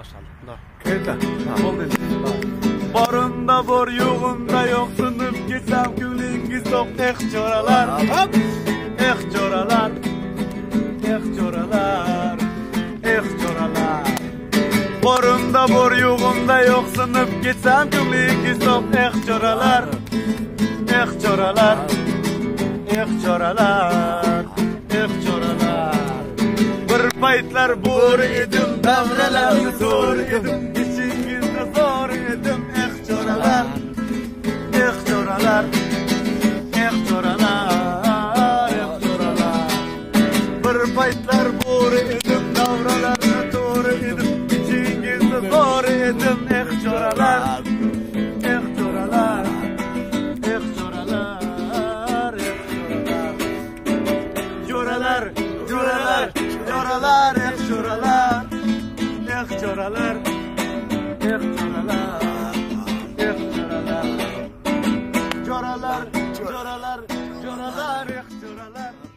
başladı. Da. Kayıta. Oldu. Barında bor yoğunda yok sınıf geçsem gülüngiz yok çoralar. Çoralar. Çoralar. Çoralar. Barında bor yoğunda yok sınıf geçsem gülüngiz yok çoralar. Çoralar. Çoralar. Çoralar. Bir paytlar bor edim, davralarni zo'r edim, ichingizda zor edim, çoralar. Çoralar. Çoralar. Çoralar. Bir paytlar bor edim, davralarni zo'r edim, ichingizda zor edim, çoralar. Çoralar. Çoralar. Çoralar. Çoralar. Çoralar, çoralar, çoralar, çoralar, çoralar, çoralar, çoralar, çoralar.